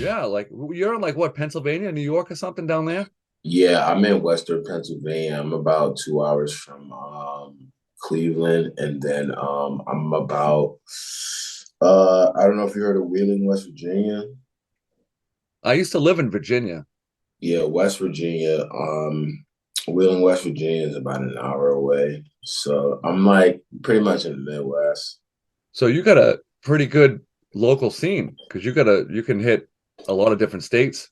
Yeah, like you're in like what, Pennsylvania, New York or something down there? Yeah, I'm in Western Pennsylvania. I'm about 2 hours from Cleveland, and then I'm about I don't know if you heard of Wheeling, West Virginia. I used to live in Virginia. Yeah, West Virginia. Wheeling, West Virginia is about an hour away. So I'm like pretty much in the Midwest. So you got a pretty good local scene because you can hit a lot of different states.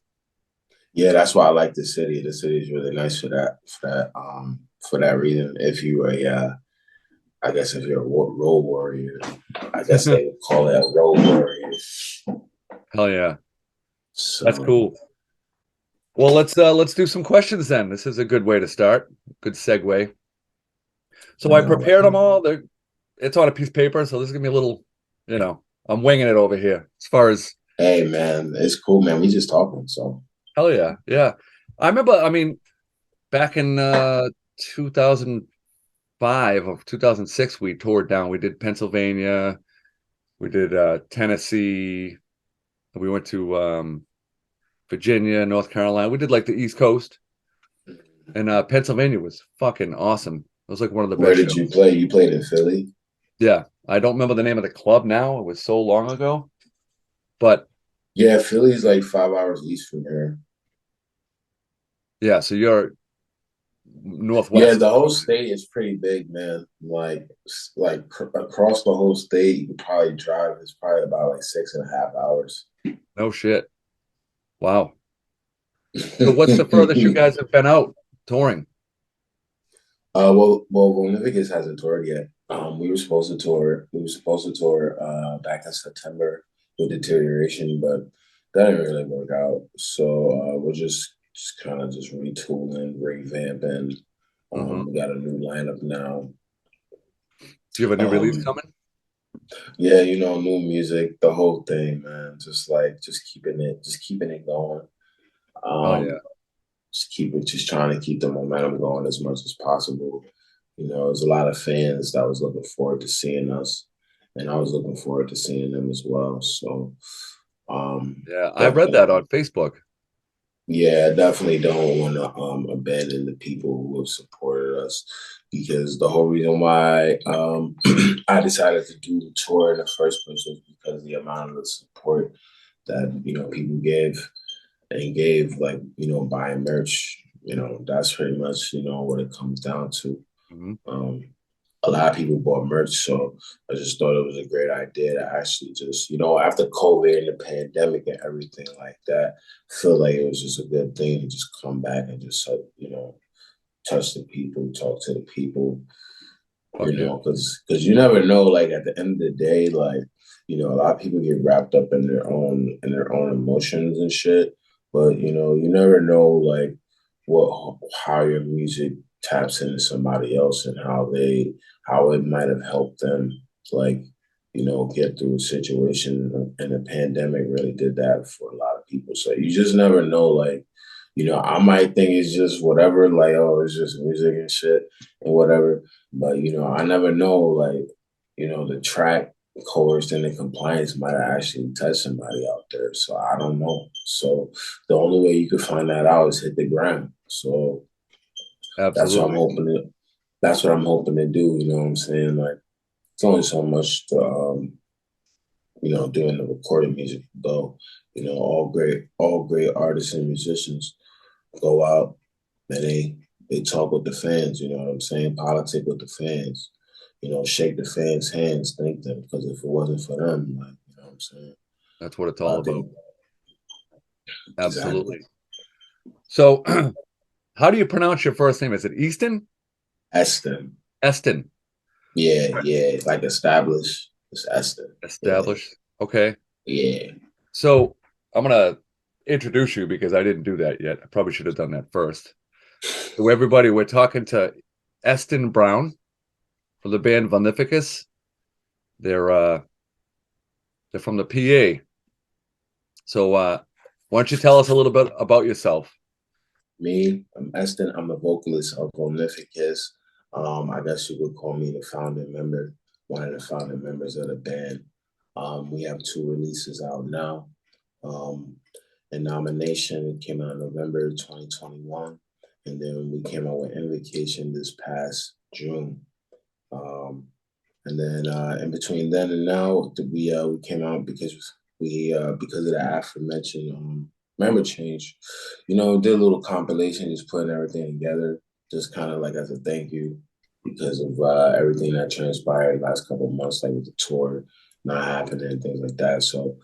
Yeah, that's why I like the city. The city is really nice for that reason. If you were I guess if you're a road warrior, I guess they would call it a road warrior. Hell yeah. That's So cool. Well, let's do some questions then. This is a good way to start. Good segue. So I no, prepared them all. It's on a piece of paper, so this is gonna be a little, I'm winging it over here. As far as hey man, it's cool, man. We just talking, so hell yeah, yeah. I remember, I mean, back in 2005 or 2006, we toured down. We did Pennsylvania, we did Tennessee, we went to Virginia, North Carolina. We did like the East Coast, and Pennsylvania was fucking awesome. It was like one of the where best did you shows. play? You played in Philly? Yeah, I don't remember the name of the club now. It was so long ago, but Yeah, Philly's like 5 hours east from here. yeah. So you're Yeah, northwest. the whole state is pretty big, man. Across the whole state, you could probably drive. It's probably about like 6.5 hours. No shit. Wow. So what's the furthest you guys have been out touring? Vulnificus hasn't toured yet. We were supposed to tour. We were supposed to tour back in September with Deterioration, but that didn't really work out. So we're just kind of just retooling, revamping. Hmm. We got a new lineup now. Do you have a new release Um, coming? yeah, new music, the whole thing, man. Just keeping it going. Oh yeah. Um, just trying to keep the momentum going as much as possible. There's a lot of fans that was looking forward to seeing us, and I was looking forward to seeing them as well. So, Yeah, I read definitely, that on Facebook. yeah, I definitely don't want to abandon the people who have supported us because the whole reason why I decided to do the tour in the first place was because the amount of the support that people gave like buying merch. That's pretty much what it comes down to. Hmm. Um, a lot of people bought merch, so I just thought it was a great idea to actually just after COVID and the pandemic and everything like that, I feel like it was just a good thing to just come back and just touch the people, talk to the people, Fuck yeah. because you never know. Like at the end of the day, like a lot of people get wrapped up in their own emotions and shit. But you never know like what how your music taps into somebody else and how it might have helped them like get through a situation. And the pandemic really did that for a lot of people. So you just never know. Like I might think it's just whatever, like oh, it's just music and shit and whatever. But I never know, like, the track coerced and the compliance might have actually touched somebody out there. So I don't know. So the only way you could find that out is hit the ground. So that's what I'm Absolutely. hoping to that's what I'm hoping to do, you know what I'm saying? Like it's only so much to doing the recorded music though. All great artists and musicians go out and they talk with the fans, you know what I'm saying? Politic with the fans, shake the fans' hands, thank them. Because if it wasn't for them, like, you know what I'm saying? That's what it's all I about. think exactly. Absolutely. So how do you pronounce your first name? Is it Easton? Eston. Eston. Yeah, yeah. Like established. It's Eston. Yeah, Established. Okay. yeah. So I'm gonna introduce you because I didn't do that yet. I probably should have done that first. So everybody, we're talking to Eston Browne from the band Vulnificus. They're uh they're from the PA. So why don't you tell us a little bit about yourself? Me, I'm Eston. I'm a vocalist of Vulnificus. I guess you would call me the founding member, one of the founding members of the band. We have two releases out now. Um, and Nomination. It came out in November 2021. And then we came out with Invocation this past June. And then in between then and now, we came out because of the aforementioned member change, did a little compilation, just putting everything together, just kind of like as a thank you because of everything that transpired last couple of months, like with the tour not happening and things like that. So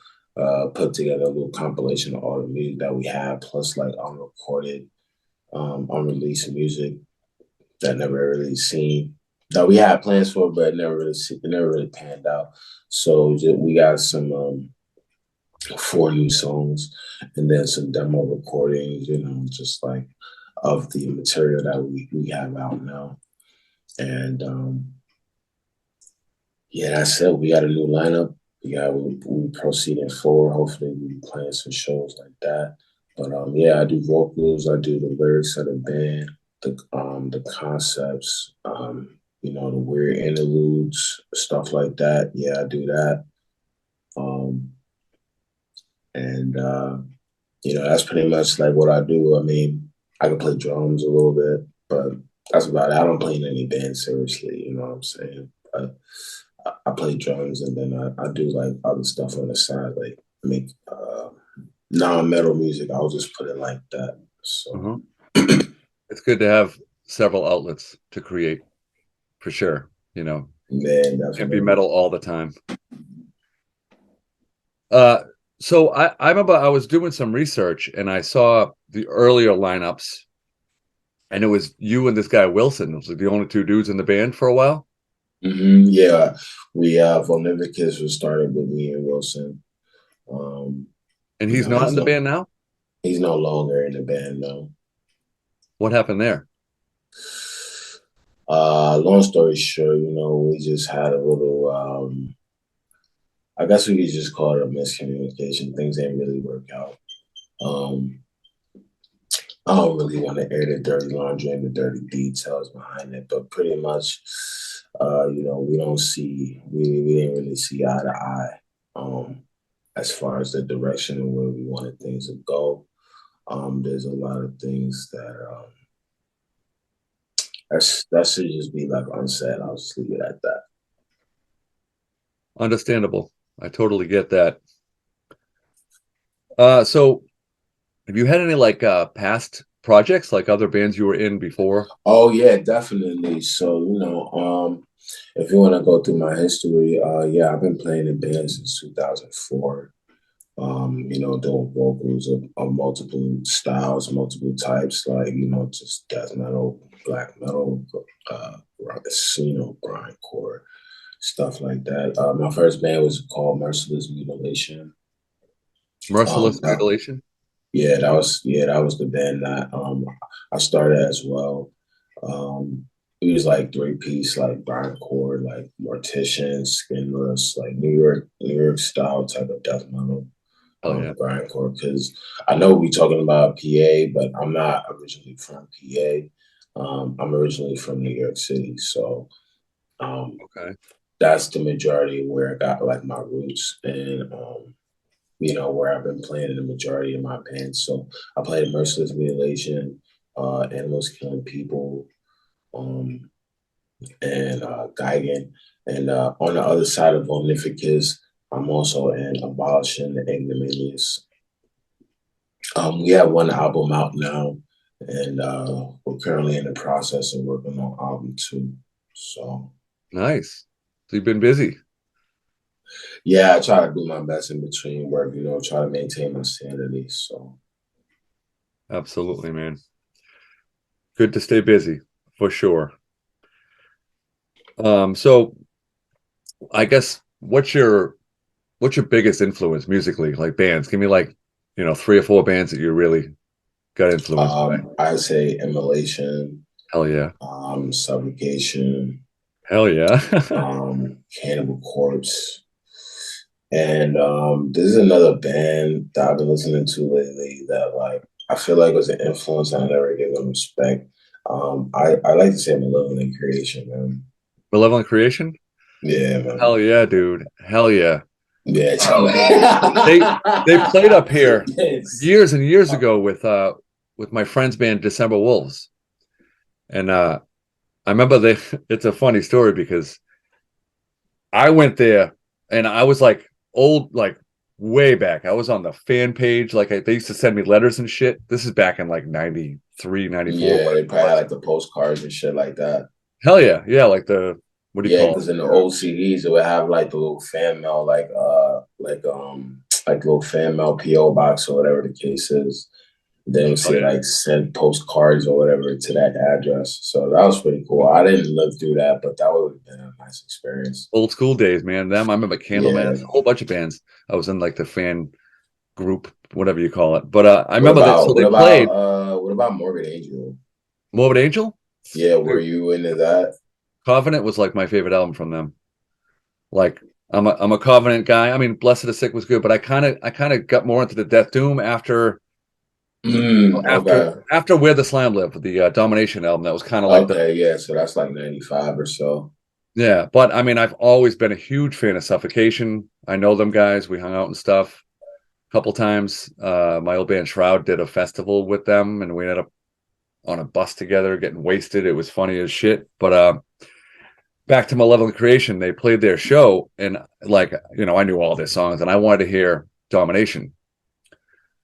put together a little compilation of all the music that we have, plus like unrecorded, unreleased music that never really seen that we had plans for, but it never really panned out. So we got some 4 new songs and then some demo recordings, just like of the material that we have out now. And yeah, that's it. We got a new lineup. We proceeding forward. Hopefully, we be playing some shows like that. But yeah, I do vocals. I do the lyrics of the band, the concepts, the weird interludes, stuff like that. Yeah, I do that. Um, and that's pretty much like what I do. I mean, I can play drums a little bit, but that's about it. I don't play in any band seriously. You know what I'm saying? But I play drums and then I do like other stuff on the side, like make non-metal music. I'll just put it like that. So Uh-huh. It's good to have several outlets to create, for sure. man, Can't be definitely. metal all the time. Uh, so I remember I was doing some research and I saw the earlier lineups, and it was you and this guy Wilson. It was like the only two dudes in the band for a while. Yeah, we Vulnificus was started with me and Wilson. Um, And he's not he's in the no band now. he's no longer in the band though. What happened there? Long story short, we just had a little I guess we could just call it a miscommunication. Things didn't really work out. Um, I don't really want to air the dirty laundry and the dirty details behind it, but pretty much, we didn't really see eye to eye, as far as the direction and where we wanted things to go. There's a lot of things that should just be like unsaid. I'll just leave it at that. Understandable. I totally get that. So have you had any like past projects like other bands you were in before? Oh yeah, definitely. So if you want to go through my history, yeah, I've been playing in bands since 2004. Doing vocals of multiple styles, multiple types, like, just death metal, black metal, grindcore, stuff like that. My first band was called Merciless Mutilation. Merciless That Mutilation? that was the band that I started as well. Um, it was like 3 piece, like grindcore, like Mortician, Skinless, like New York style type of death metal, Oh yeah. grindcore. Because I know we talking about PA, but I'm not originally from PA. I'm originally from New York City, so um, Okay. that's the majority of where I got like my roots and where I've been playing in the majority of my bands. So I played Merciless Mutilation, Animals Killing People, um, and Geigen. And on the other side of Vulnificus, I'm also in Abolishing the Ignominious. We have one album out now, and we're currently in the process of working on album two. So Nice. So you've been busy. yeah, I try to do my best in between work, try to maintain my sanity. So Absolutely, man. Good to stay busy for sure. So I guess what's your biggest influence musically, like bands? Give me like, 3 or 4 bands that you really got influenced by. I say Immolation, Hell yeah. Suffocation, Hell yeah. Cannibal Corpse. And this is another band that I've been listening to lately that like I feel like was an influence and I never give them respect. I like to say Malevolent Creation, man. Malevolent Creation? Yeah, man. Hell yeah, dude. Hell yeah. Yeah, tell They played up here yes. years and years ago with my friend's band December Wolves. And I remember they it's a funny story because I went there and I was like old, like way back. I was on the fan page. Like they used to send me letters and shit. This is back in like 93, 94, Yeah, they whatever it probably had was. like the postcards and shit like that. Hell yeah. Yeah. Like what do you Yeah, call because in the it? old CDs, it would have like the little fan mail, like little fan mail PO box or whatever the case is. Then it would Oh say yeah. like send postcards or whatever to that address. So that was pretty cool. I didn't live through that, but that would have been a nice experience. Old school days, man. Them, I remember Candlemas, Yeah. a whole bunch of bands. I was in like the fan group, whatever you call it. But I What remember that. So about what they about played what about Morbid Angel? Morbid Angel. Yeah, were Dude, you into that? Covenant was like my favorite album from them. Like I'm a Covenant guy. I mean, Blessed the Sick was good, but I kind of got more into the Death Doom after after Okay. after Where the Slam Live, the Domination album. That was kind of like the Okay, yeah, so that's like 95 or so. yeah. But I mean, I've always been a huge fan of Suffocation. I know them guys. We hung out and stuff a couple times. My old band Shroud did a festival with them, and we ended up on a bus together, getting wasted. It was funny as shit. But back to Malevolent Creation, they played their show, and like I knew all their songs, and I wanted to hear Domination.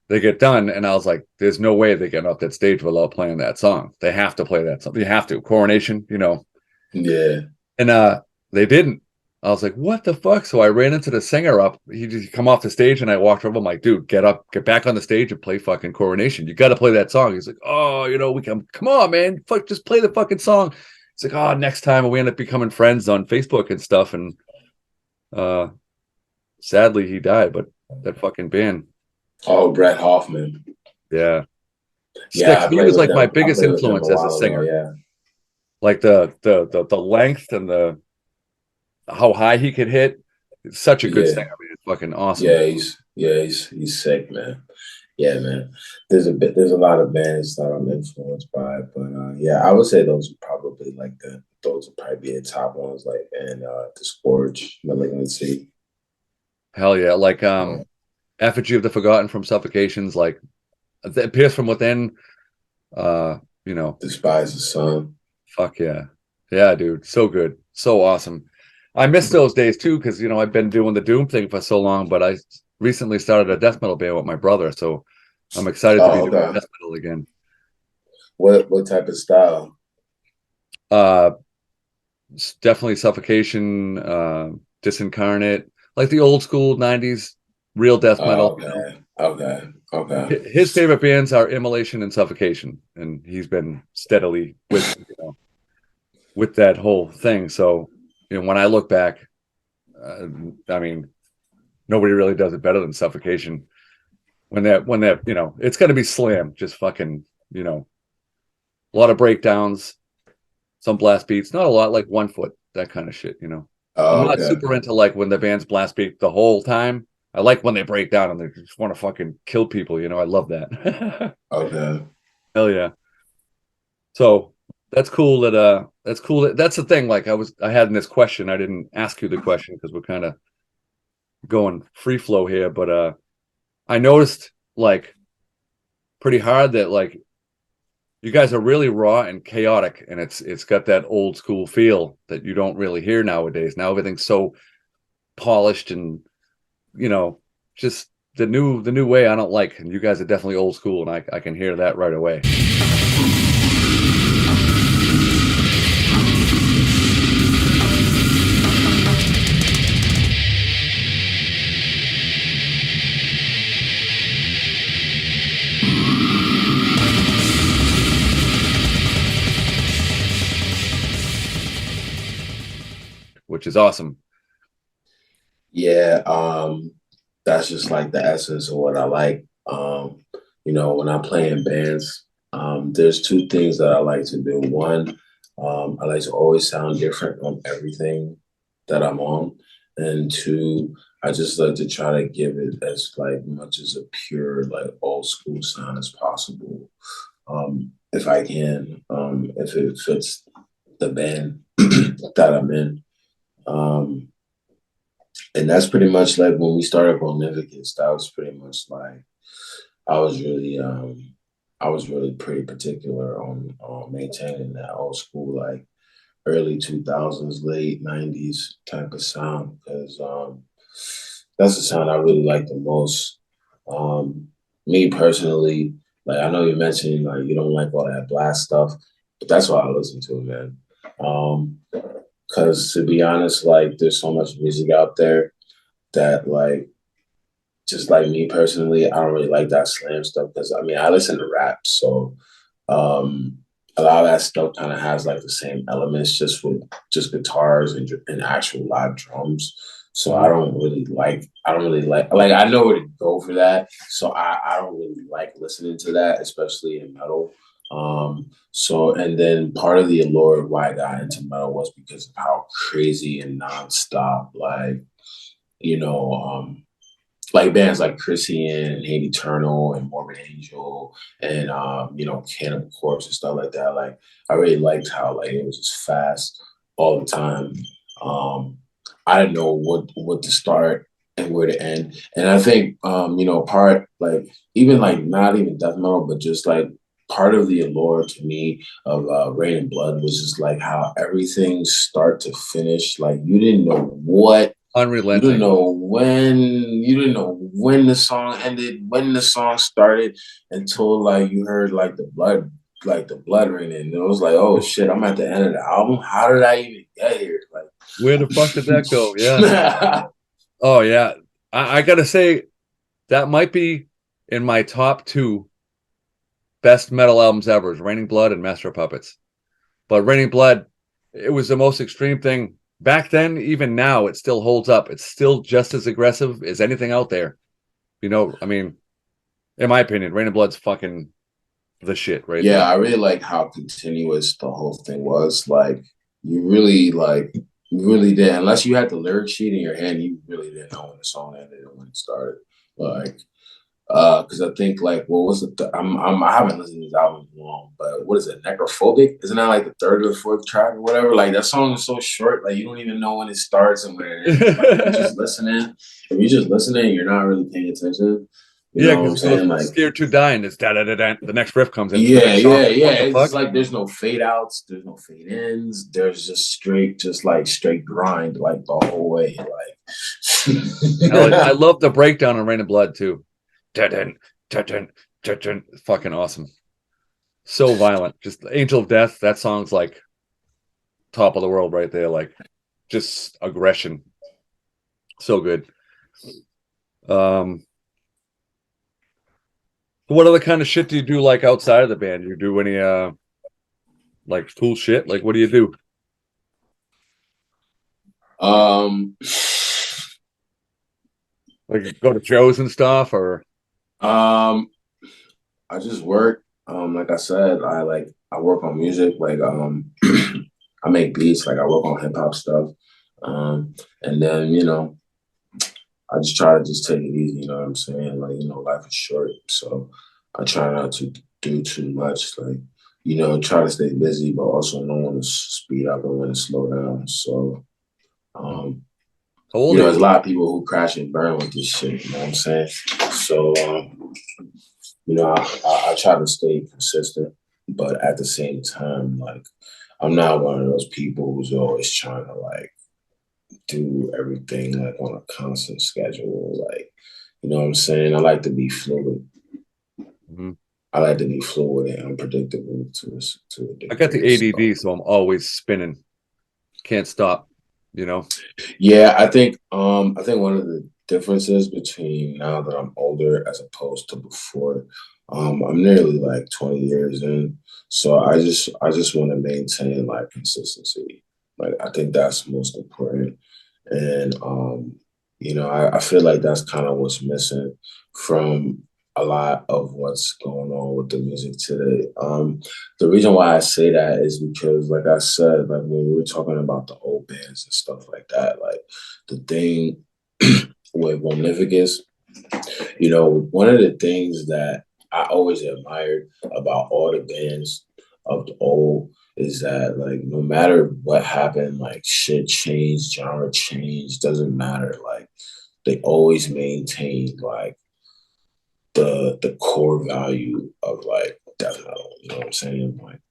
They get done, and I was like, "There's no way they get off that stage without playing that song. They have to play that song. You have to Coronation. Yeah. And they didn't. I was like, "What the fuck?" So I ran into the singer up. He just come off the stage, and I walked over. I'm like, "Dude, get up, get back on the stage, and play fucking Coronation. You got to play that song." He's like, "Oh, we come on, man, fuck, just play the fucking song." It's like, "Oh, next time." And we end up becoming friends on Facebook and stuff. And uh, sadly, he died. But that fucking band, Oh, Brett Hoffman. yeah, Yeah, Sticks. He was like my I biggest played with them a influence as a while ago, singer. yeah. Like the length and the how high he could hit. It's such a good Yeah. singer. I mean, it's fucking awesome. He's sick, man. Yeah, man. There's a lot of bands that I'm influenced by, but yeah, I would say those would probably those would probably be the top ones, like and Disgorge, Malignancy. Hell yeah. Like Uh, Effigy of the Forgotten from Suffocations, like Pierce from Within, uh, you know, Despise the Sun. fuck yeah. Yeah, dude. So good. So awesome. I miss those days too, because I've been doing the Doom thing for so long, but I recently started a death metal band with my brother, so I'm excited to be Oh, doing okay. death metal again. What type of style? Uh it's definitely Suffocation, Disincarnate, like the old school 90s real death Oh, metal. okay. Okay. Okay. His favorite bands are Immolation and Suffocation, and he's been steadily with that whole thing. So, when I look back, uh, I mean, nobody really does it better than Suffocation. When that it's going to be slam, just fucking, a lot of breakdowns, some blast beats, not a lot, like 1 foot, that kind of shit. I'm Oh, not okay. super into like when the band's blast beat the whole time. I like when they break down and they just want to fucking kill people. I love that. Okay. Hell yeah. So that's the thing. Like I had in this question, I didn't ask you the question because we're kind of going free flow here, but I noticed like pretty hard that like you guys are really raw and chaotic, and it's got that old school feel that you don't really hear nowadays. Now everything's so polished and you know just the new way I don't like, and you guys are definitely old school, and I can hear that right away. Which is awesome. Yeah, that's just like the essence of what I like. When I play in bands, there's two things that I like to do. One, I like to always sound different on everything that I'm on. And two, I just like to try to give it as like much as a pure, like old school sound as possible. If I can, if it fits the band that I'm in. Um, And that's pretty much like when we started Vulnificus, that was pretty much like I was really I was really pretty particular on maintaining that old school like early 2000s, late 90s type of sound because that's the sound I really like the most. Um, Me personally, like I know you mentioned like you don't like all that blast stuff, but that's what I listen to, man. Because to be honest, like there's so much music out there that like just like me personally, I don't really like that slam stuff because I mean I listen to rap, so um, a lot of that stuff kind of has like the same elements, just with just guitars and actual live drums. So Mhm. I don't really like I know where to go for that. So I don't really like listening to that, especially in metal. So and then part of the allure of why I got into metal was because of how crazy and nonstop, you know, like bands like Christian and Hate Eternal and Morbid Angel and Cannibal Corpse and stuff like that. Like I really liked how like it was just fast all the time. Um, I didn't know what to start and where to end. And I think part like even like not even death metal, but just like part of the allure to me of Rain and Blood was just like how everything start to finish, like you didn't know what Unrelenting. you didn't know when the song ended, when the song started, until like you heard like the blood ring, and it was like, oh shit, I'm at the end of the album. How did I even get here? Where the fuck did that go? Yeah. Like, Oh yeah. I gotta say that might be in my top two best metal albums ever is Raining Blood and Master of Puppets. But Raining Blood, it was the most extreme thing. Back then, even now, it still holds up. It's still just as aggressive as anything out there. I mean, in my opinion, Raining Blood's fucking the shit right yeah, there. I really like how continuous the whole thing was. You really did, unless you had the lyric sheet in your hand, you really didn't know when the song ended and when it started. Like because I think like what was it? I haven't listened to this album in long, but what is it? Necrophobic? Isn't that like the third or the fourth track or whatever? Like that song is so short, like you don't even know when it starts and when it ends. Like if you're just listening, you're not really paying attention. You Yeah, know what because I'm it goes saying? Like scared to die and it's da da da da. The next riff comes in. It's the yeah, next song. yeah, Like, yeah. what the It's just fuck? like there's no fade outs, there's no fade ins. There's just straight grind like the whole way. I Like love the breakdown on Rain of Blood too. Da-dun, da-dun, da-dun. Fucking awesome. So violent. Just Angel of Death. That song's like top of the world right there. Like just aggression. So good. Um, what other kind of shit do you do like outside of the band? Do you do any like cool shit? Like what do you do? um Like go to shows and stuff or um I just work. Like I said, I work on music. I make beats. Like I work on hip hop stuff. And then I just try to just take it easy. You know what I'm saying? Like life is short, so I try not to do too much. Like try to stay busy, but also know when to speed up and when to slow down. So um, how old are there's a you? lot of people who crash and burn with this shit. You know what I'm saying? So I try to stay consistent, but at the same time, like I'm not one of those people who's always trying to like do everything like on a constant schedule. Like, you know what I'm saying? I like to be fluid. Mhm. I like to be fluid and unpredictable to a I got the degree. So ADD, so I'm always spinning. Can't stop, you know? yeah, I think one of the differences between now that I'm older as opposed to before, I'm nearly like 20 years in. So I just want to maintain like consistency. Like I think that's most important. And I feel like that's kind of what's missing from a lot of what's going on with the music today. The reason why I say that is because, like I said, like when we were talking about the old bands and stuff like that, like the thing with Vulnificus, one of the things that I always admired about all the bands of the old is that like no matter what happened, like shit changed, genre changed, doesn't matter. Like they always maintained like the core value of like death metal. You know what I'm saying? Like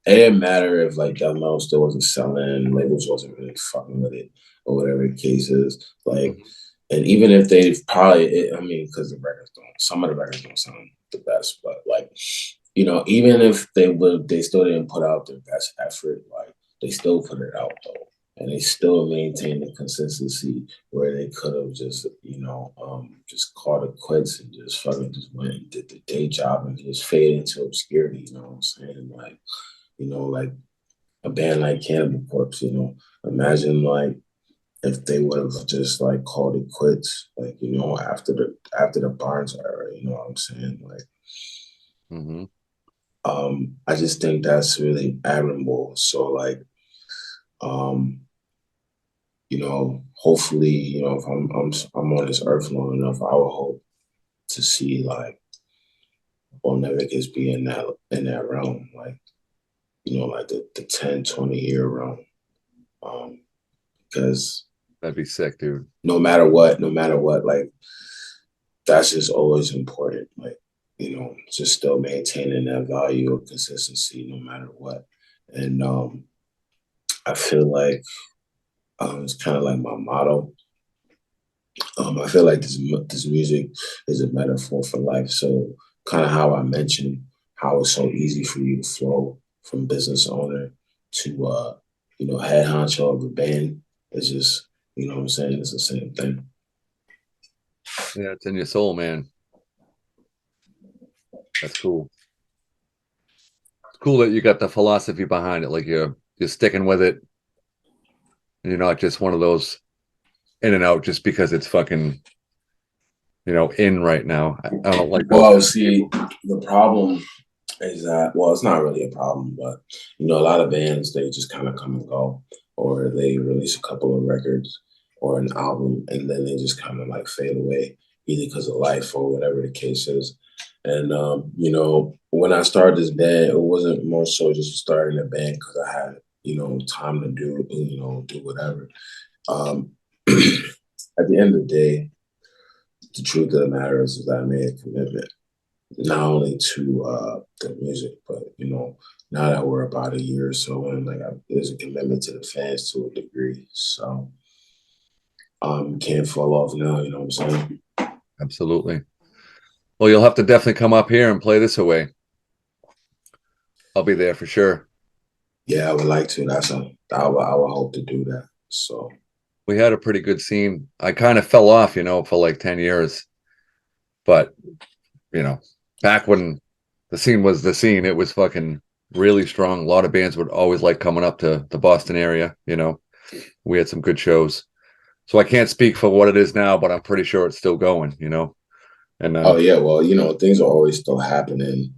it didn't matter if like death metal still wasn't selling, labels wasn't really fucking with it, or whatever the case is. Like, Mhm. and even if they probably, I mean, because the records don't, some of the records don't sound the best, but like, you know, even if they would, they still didn't put out their best effort. Like, they still put it out though, and they still maintained the consistency where they could have just, you know, just called it quits and just fucking just went and did the day job and just fade into obscurity. You know what I'm saying? Like, you know, like a band like Cannibal Corpse, you know, imagine like if they would have just like called it quits, like, you know, after the Barnes era, you know what I'm saying? Like, Mhm. I just think that's really admirable. So like, um, you know, hopefully, you know, if I'm on this earth long enough, I would hope to see like Vulnificus be in that realm, like, you know, like the 10, 20 year realm. Um, because That'd be sick, dude. no matter what, like that's just always important. Like, you know, just still maintaining that value of consistency no matter what. And I feel like it's kind of like my motto. I feel like this music is a metaphor for life. So kind of how I mentioned how it's so easy for you to flow from business owner to you know, head honcho of a band. It's just, you know what I'm saying? It's the same thing. Yeah, it's in your soul, man. That's cool. It's cool that you got the philosophy behind it. Like you're sticking with it, and you're not just one of those in and out just because it's fucking in right now. I don't like those Well, kind of see, people. the problem is that, well, it's not really a problem, but you know, a lot of bands they just kind of come and go, or they release a couple of records or an album, and then they just kind of like fade away, either because of life or whatever the case is. And you know, when I started this band, it wasn't more so just starting a band because I had, you know, time to do, you know, do whatever. Um, at the end of the day, the truth of the matter is that I made a commitment not only to the music, but you know, now that we're about a year or so in, like there's a commitment to the fans to a degree. So can't fall off now. You know what I'm saying? Absolutely. Well, you'll have to definitely come up here and play this away. I'll be there for sure. Yeah, I would like to. I would hope to do that. So We had a pretty good scene. I kind of fell off, for like 10 years, but you know, back when the scene was the scene, it was fucking really strong. A lot of bands would always like coming up to the Boston area. We had some good shows. So I can't speak for what it is now, but I'm pretty sure it's still going. And oh yeah, well, you know, things are always still happening.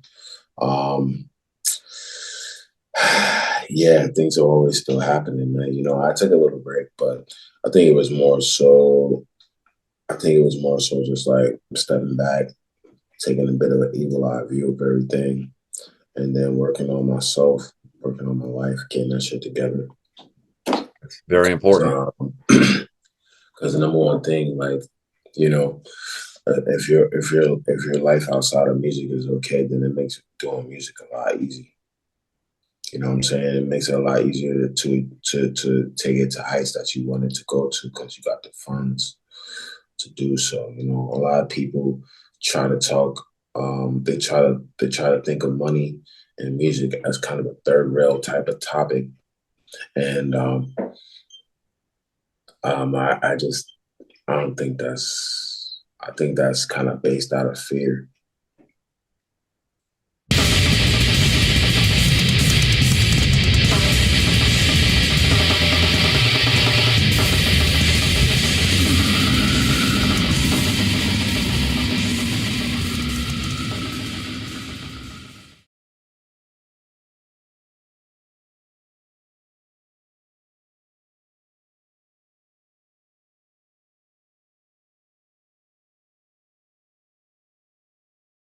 Um yeah, things are always still happening, man. You know, I took a little break, but I think it was more so I think it was more so just like stepping back, taking a bit of an eagle eye view of everything, and then working on myself, working on my life, getting that shit together. it's very important. Because the number one thing, like, you know, if your life outside of music is okay, then it makes doing music a lot easier. You know what I'm saying? It makes it a lot easier to take it to heights that you wanted to go to because you got the funds to do so. You know, a lot of people try to talk. They try to think of money and music as kind of a third rail type of topic, and I just I don't think that's. I think that's kind of based out of fear.